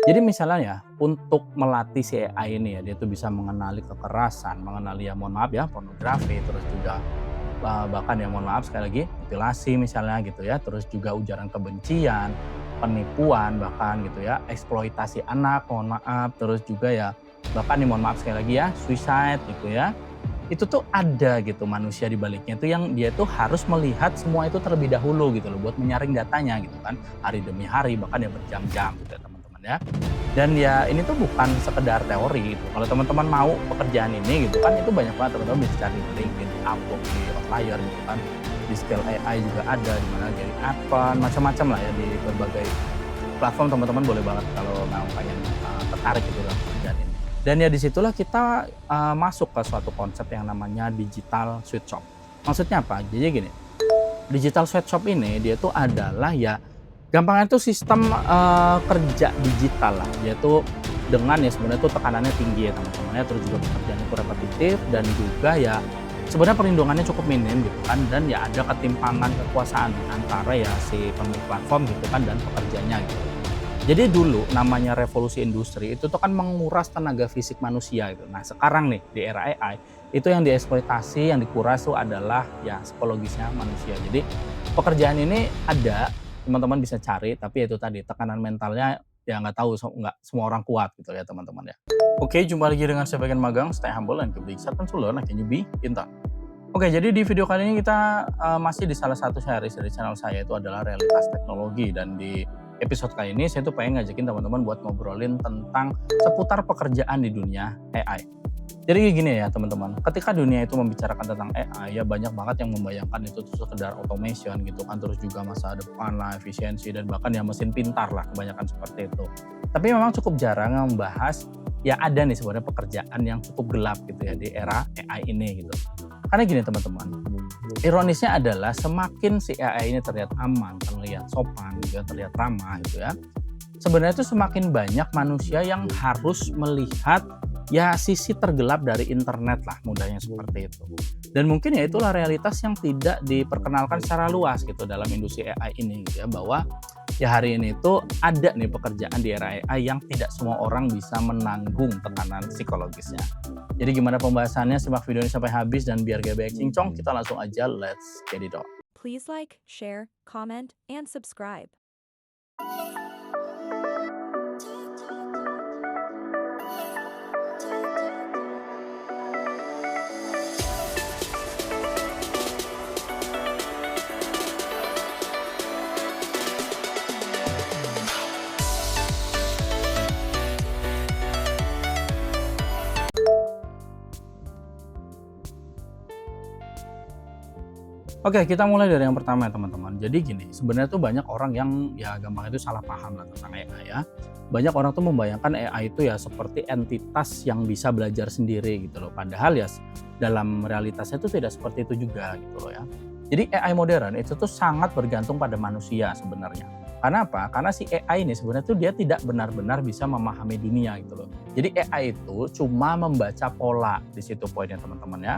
Jadi misalnya ya, untuk melatih si AI ini ya, dia tuh bisa mengenali kekerasan, mengenali ya mohon maaf ya, pornografi, terus juga, bahkan ya mohon maaf sekali lagi, mutilasi misalnya gitu ya, terus juga ujaran kebencian, penipuan bahkan gitu ya, eksploitasi anak, mohon maaf, terus juga ya, bahkan nih mohon maaf sekali lagi ya, suicide gitu ya. Itu tuh ada gitu manusia di baliknya itu yang dia tuh harus melihat semua itu terlebih dahulu gitu loh, buat menyaring datanya gitu kan, hari demi hari bahkan ya berjam-jam gitu ya teman-teman ya. Dan ya ini tuh bukan sekedar teori gitu, kalau teman-teman mau pekerjaan ini gitu kan, itu banyak banget teman-teman bisa cari di LinkedIn, di Upwork, di Outlier gitu kan, di Skill AI juga ada, di mana dari Appen, macam-macam lah ya di berbagai platform teman-teman boleh banget kalau mau pengen, tertarik gitu dalam pekerjaan ini. Dan ya disitulah kita, masuk ke suatu konsep yang namanya digital sweatshop. Maksudnya apa? Jadi gini, digital sweatshop ini dia tuh adalah ya gampangnya tuh sistem, kerja digital lah. Dia tuh dengan ya sebenarnya tuh tekanannya tinggi ya teman-teman ya, terus juga pekerjaan itu repetitif dan juga ya sebenarnya perlindungannya cukup minim gitu kan, dan ya ada ketimpangan kekuasaan antara ya si pemilik platform gitu kan dan pekerjanya gitu. Jadi dulu namanya revolusi industri itu tuh kan menguras tenaga fisik manusia gitu. Nah sekarang nih di era AI, itu yang dieksploitasi, yang dikuras tuh adalah ya psikologisnya manusia. Jadi pekerjaan ini ada, teman-teman bisa cari, tapi itu tadi tekanan mentalnya ya nggak tahu, nggak semua orang kuat gitu ya teman-teman ya. Oke, jumpa lagi dengan saya Bagian Magang, stay humble and keep the excitement to learn, can you be pintar. Oke, jadi di video kali ini kita, masih di salah satu series dari channel saya, itu adalah realitas teknologi, dan di episode kali ini saya tuh pengen ngajakin teman-teman buat ngobrolin tentang seputar pekerjaan di dunia AI. Jadi gini ya teman-teman, ketika dunia itu membicarakan tentang AI ya banyak banget yang membayangkan itu tuh sekedar automation gitu kan, terus juga masa depan lah, efisiensi dan bahkan ya mesin pintar lah, kebanyakan seperti itu. Tapi memang cukup jarang membahas ya ada nih sebenarnya pekerjaan yang cukup gelap gitu ya di era AI ini gitu. Karena gini teman-teman, ironisnya adalah semakin si AI ini terlihat aman, terlihat sopan gitu ya, terlihat ramah gitu ya, sebenarnya itu semakin banyak manusia yang harus melihat ya sisi tergelap dari internet lah, mudahnya seperti itu. Dan mungkin ya itulah realitas yang tidak diperkenalkan secara luas gitu dalam industri AI ini gitu ya, bahwa ya hari ini tuh ada nih pekerjaan di era AI yang tidak semua orang bisa menanggung tekanan psikologisnya. Jadi gimana pembahasannya, simak video ini sampai habis, dan biar gak banyak cincong, kita langsung aja let's get it on. Please like, share, comment, and subscribe. Oke, kita mulai dari yang pertama ya teman-teman. Jadi gini, sebenarnya tuh banyak orang yang ya gampang itu salah paham lah tentang AI ya. Banyak orang tuh membayangkan AI itu ya seperti entitas yang bisa belajar sendiri gitu loh. Padahal ya dalam realitasnya itu tidak seperti itu juga gitu loh ya. Jadi AI modern itu tuh sangat bergantung pada manusia sebenarnya. Karena apa? Karena si AI ini sebenarnya tuh dia tidak benar-benar bisa memahami dunia gitu loh. Jadi AI itu cuma membaca pola, di situ poinnya teman-teman ya.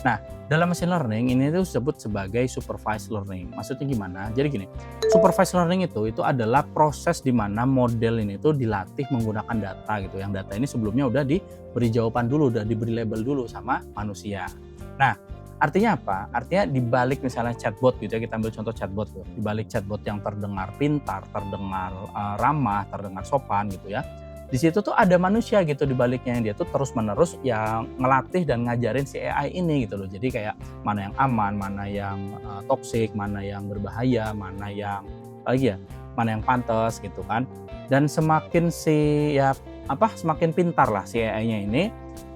Nah, dalam machine learning ini tuh disebut sebagai supervised learning. Maksudnya gimana? Jadi gini, supervised learning itu adalah proses di mana model ini tuh dilatih menggunakan data gitu. Yang data ini sebelumnya udah diberi jawaban dulu, udah diberi label dulu sama manusia. Nah, artinya apa? Artinya di balik misalnya chatbot gitu ya, kita ambil contoh chatbot tuh. Di balik chatbot yang terdengar pintar, terdengar ramah, terdengar sopan gitu ya, di situ tuh ada manusia gitu di baliknya yang dia tuh terus-menerus yang ngelatih dan ngajarin si AI ini gitu loh. Jadi kayak mana yang aman, mana yang, toksik, mana yang berbahaya, mana yang apalagi ya, mana yang pantas gitu kan. Dan semakin si ya apa, semakin pintar lah si AI-nya ini,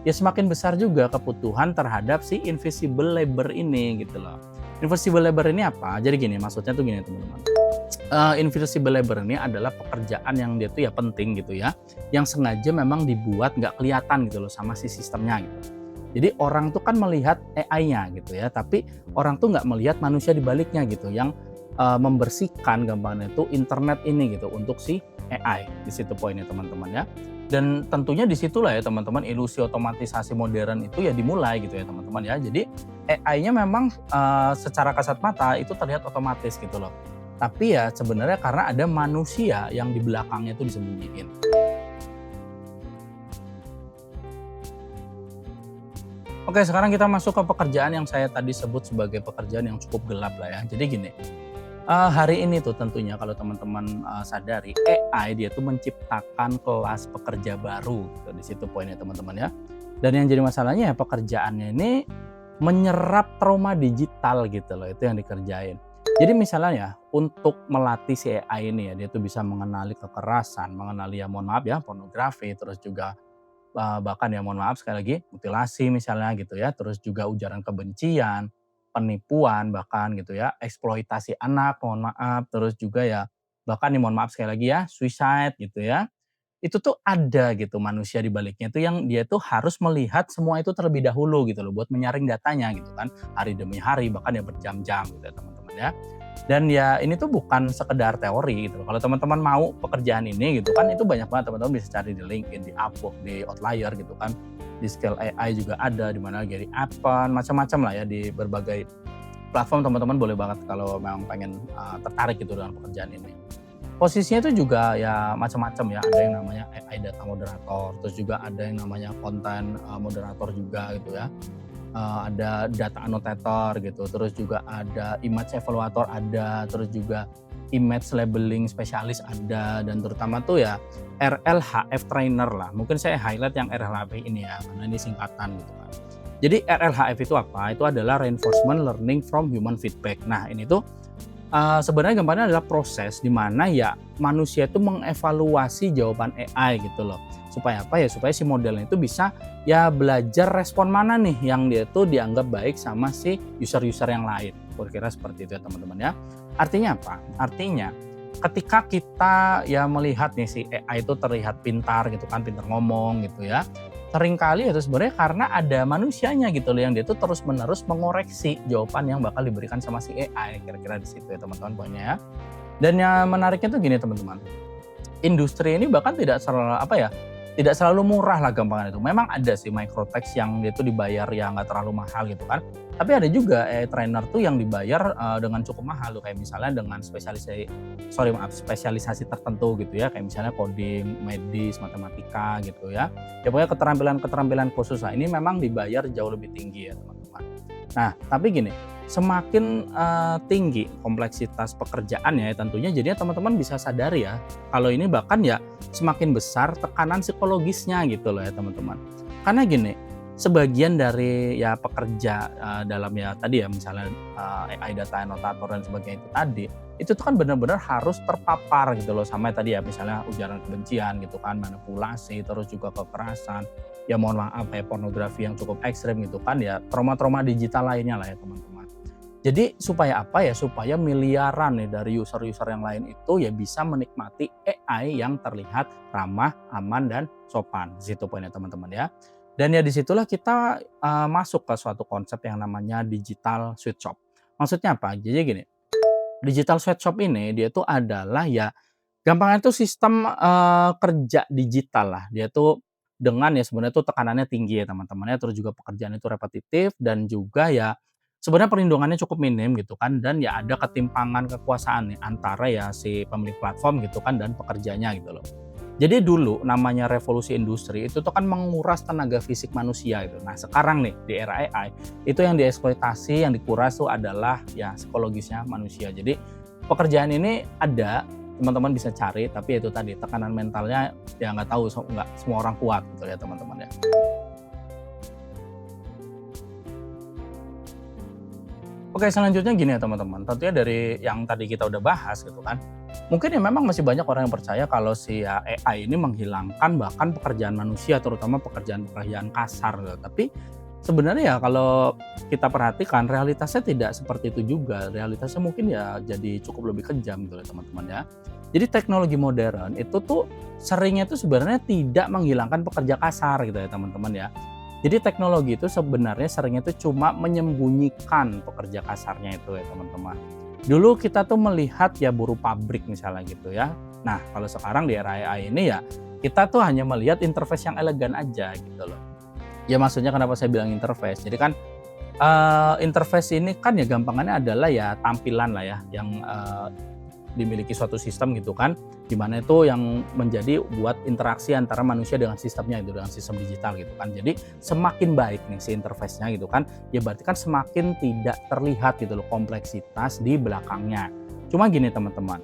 ya semakin besar juga kebutuhan terhadap si invisible labor ini gitu loh. Invisible labor ini apa? Jadi gini, maksudnya tuh gini teman-teman. Invisible labor ini adalah pekerjaan yang dia tuh ya penting gitu ya, yang sengaja memang dibuat nggak kelihatan gitu loh sama si sistemnya gitu. Jadi orang tuh kan melihat AI-nya gitu ya, tapi orang tuh nggak melihat manusia di baliknya gitu yang, membersihkan gampangnya itu internet ini gitu untuk si AI, di situ poinnya teman-teman ya. Dan tentunya di situlah ya teman-teman ilusi otomatisasi modern itu ya dimulai gitu ya teman-teman ya. Jadi AI-nya memang, secara kasat mata itu terlihat otomatis gitu loh. Tapi ya sebenarnya karena ada manusia yang di belakangnya itu disembunyiin. Oke, sekarang kita masuk ke pekerjaan yang saya tadi sebut sebagai pekerjaan yang cukup gelap lah ya. Jadi gini, hari ini tuh tentunya kalau teman-teman, sadari AI dia tuh menciptakan kelas pekerja baru gitu, di situ poinnya teman-teman ya. Dan yang jadi masalahnya ya pekerjaannya ini menyerap trauma digital gitu loh, itu yang dikerjain. Jadi misalnya ya, untuk melatih si AI ini ya, dia tuh bisa mengenali kekerasan, mengenali ya mohon maaf ya, pornografi, terus juga bahkan ya mohon maaf sekali lagi, mutilasi misalnya gitu ya, terus juga ujaran kebencian, penipuan bahkan gitu ya, eksploitasi anak mohon maaf, terus juga ya bahkan nih mohon maaf sekali lagi ya, suicide gitu ya. Itu tuh ada gitu manusia di baliknya itu yang dia tuh harus melihat semua itu terlebih dahulu gitu loh buat menyaring datanya gitu kan, hari demi hari bahkan ya berjam-jam gitu ya teman-teman ya. Dan ya ini tuh bukan sekedar teori gitu loh. Kalau teman-teman mau pekerjaan ini gitu kan, itu banyak banget teman-teman bisa cari di LinkedIn, di Upwork, di Outlier gitu kan. Di Skill AI juga ada, di mana Gary Appen, macam-macam lah ya di berbagai platform teman-teman boleh banget kalau memang pengen tertarik gitu dengan pekerjaan ini. Posisinya itu juga ya macam-macam ya, ada yang namanya AI data moderator, terus juga ada yang namanya konten moderator juga gitu ya. Ada data annotator gitu, terus juga ada image evaluator ada, terus juga image labeling spesialis ada, dan terutama tuh ya RLHF trainer lah. Mungkin saya highlight yang RLHF ini ya, karena ini singkatan gitu kan. Jadi RLHF itu apa? Itu adalah Reinforcement Learning from Human Feedback. Nah ini tuh sebenarnya gambarnya adalah proses di mana ya manusia itu mengevaluasi jawaban AI gitu loh. Supaya apa ya? Supaya si modelnya itu bisa ya belajar respon mana nih yang dia itu dianggap baik sama si user-user yang lain. Kira-kira seperti itu ya teman-teman ya. Artinya apa? Artinya ketika kita ya melihat nih si AI itu terlihat pintar gitu kan, pintar ngomong gitu ya. Seringkali itu sebenarnya karena ada manusianya gitu loh yang dia tuh terus-menerus mengoreksi jawaban yang bakal diberikan sama si AI. Kira-kira di situ ya teman-teman poinnya ya. Dan yang menariknya tuh gini teman-teman. Industri ini bahkan tidak selalu apa ya, tidak selalu murah lah gampangan itu. Memang ada sih microtext yang dia tuh dibayar ya nggak terlalu mahal gitu kan. Tapi ada juga trainer tuh yang dibayar dengan cukup mahal loh, kayak misalnya dengan spesialisasi tertentu gitu ya, kayak misalnya coding, medis, matematika gitu ya. Ya pokoknya keterampilan-keterampilan khusus lah. Ini memang dibayar jauh lebih tinggi ya teman-teman. Nah, tapi gini, semakin tinggi kompleksitas pekerjaan ya tentunya jadinya teman-teman bisa sadari ya, kalau ini bahkan ya semakin besar tekanan psikologisnya gitu loh ya teman-teman. Karena gini, sebagian dari ya pekerja dalam ya tadi ya misalnya AI data annotator dan sebagainya itu tuh kan benar-benar harus terpapar gitu loh sama tadi ya misalnya ujaran kebencian gitu kan, manipulasi, terus juga kekerasan, ya mohon maaf kayak pornografi yang cukup ekstrim gitu kan ya, trauma-trauma digital lainnya lah ya teman-teman. Jadi supaya apa ya, supaya miliaran nih dari user-user yang lain itu ya bisa menikmati AI yang terlihat ramah, aman, dan sopan. Di situ poinnya teman-teman ya. Dan ya disitulah kita masuk ke suatu konsep yang namanya digital sweatshop. Maksudnya apa? Jadi gini, digital sweatshop ini dia tuh adalah ya gampangnya tuh sistem kerja digital lah. Dia tuh dengan ya sebenarnya tuh tekanannya tinggi ya teman-teman ya, terus juga pekerjaan itu repetitif dan juga ya sebenarnya perlindungannya cukup minim gitu kan, dan ya ada ketimpangan kekuasaan nih antara ya si pemilik platform gitu kan dan pekerjanya gitu loh. Jadi dulu namanya revolusi industri itu tuh kan menguras tenaga fisik manusia gitu. Nah sekarang nih di era AI itu yang dieksploitasi, yang dikuras tuh adalah ya psikologisnya manusia. Jadi pekerjaan ini ada, teman-teman bisa cari, tapi itu tadi tekanan mentalnya ya nggak tahu, nggak semua orang kuat gitu ya teman-teman ya. Oke, selanjutnya gini ya teman-teman, tentunya dari yang tadi kita udah bahas gitu kan, mungkin ya memang masih banyak orang yang percaya kalau si ya AI ini menghilangkan bahkan pekerjaan manusia, terutama pekerjaan-pekerjaan kasar gitu. Tapi sebenarnya ya kalau kita perhatikan realitasnya tidak seperti itu juga, realitasnya mungkin ya jadi cukup lebih kejam gitu ya teman-teman ya. Jadi teknologi modern itu tuh seringnya tuh sebenarnya tidak menghilangkan pekerja kasar gitu ya teman-teman ya. Jadi teknologi itu sebenarnya seringnya itu cuma menyembunyikan pekerja kasarnya itu ya teman-teman. Dulu kita tuh melihat ya buruh pabrik misalnya gitu ya. Nah kalau sekarang di era AI ini ya kita tuh hanya melihat interface yang elegan aja gitu loh. Ya maksudnya kenapa saya bilang interface? Jadi kan interface ini kan ya gampangannya adalah ya tampilan lah ya yang dimiliki suatu sistem gitu kan, di mana itu yang menjadi buat interaksi antara manusia dengan sistemnya itu, dengan sistem digital gitu kan. Jadi semakin baik nih si interface-nya gitu kan, ya berarti kan semakin tidak terlihat gitu loh kompleksitas di belakangnya. Cuma gini teman-teman,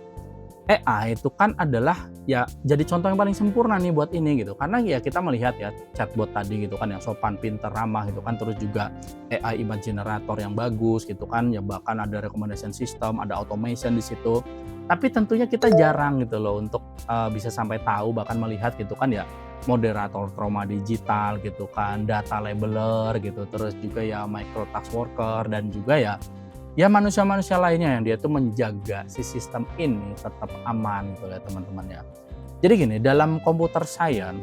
AI itu kan adalah ya jadi contoh yang paling sempurna nih buat ini gitu. Karena ya kita melihat ya chatbot tadi gitu kan yang sopan, pinter, ramah gitu kan. Terus juga AI image generator yang bagus gitu kan. Ya bahkan ada recommendation system, ada automation di situ. Tapi tentunya kita jarang gitu loh untuk bisa sampai tahu bahkan melihat gitu kan ya moderator trauma digital gitu kan, data labeler gitu, terus juga ya micro task worker dan juga ya manusia-manusia lainnya yang dia tuh menjaga si sistem ini tetap aman gitu ya teman-teman ya. Jadi gini, dalam computer science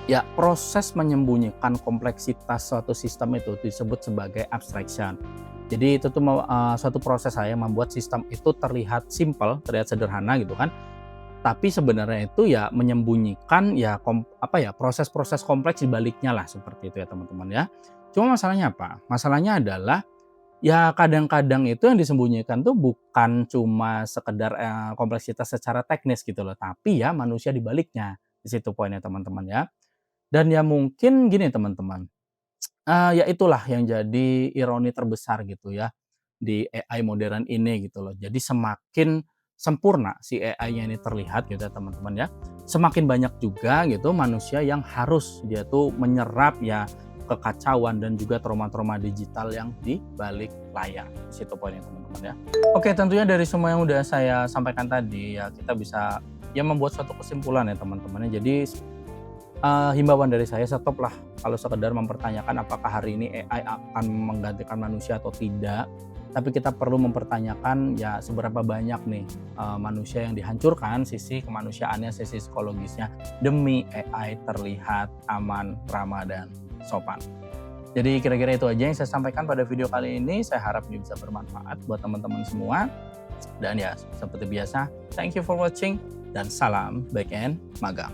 ya proses menyembunyikan kompleksitas suatu sistem itu disebut sebagai abstraction. Jadi itu tuh suatu proses saya membuat sistem itu terlihat simple, terlihat sederhana gitu kan. Tapi sebenarnya itu ya menyembunyikan ya proses-proses kompleks di baliknya lah seperti itu ya teman-teman ya. Cuma masalahnya apa? Masalahnya adalah ya kadang-kadang itu yang disembunyikan tuh bukan cuma sekedar, kompleksitas secara teknis gitu loh, tapi ya manusia di baliknya, di situ poinnya teman-teman ya. Dan ya mungkin gini teman-teman, ya itulah yang jadi ironi terbesar gitu ya, di AI modern ini gitu loh. Jadi semakin sempurna si AI-nya ini terlihat gitu ya teman-teman ya, semakin banyak juga gitu manusia yang harus dia tuh menyerap ya kekacauan dan juga trauma-trauma digital yang di balik layar. Di situ poinnya teman-teman ya. Oke, tentunya dari semua yang udah saya sampaikan tadi ya kita bisa ya membuat suatu kesimpulan ya teman-teman ya. Jadi himbauan dari saya stoplah kalau sekedar mempertanyakan apakah hari ini AI akan menggantikan manusia atau tidak. Tapi kita perlu mempertanyakan ya seberapa banyak nih manusia yang dihancurkan sisi kemanusiaannya, sisi psikologisnya demi AI terlihat aman, ramah dan sopan. Jadi kira-kira itu aja yang saya sampaikan pada video kali ini. Saya harap ini bisa bermanfaat buat teman-teman semua. Dan ya seperti biasa, thank you for watching dan salam back end magang.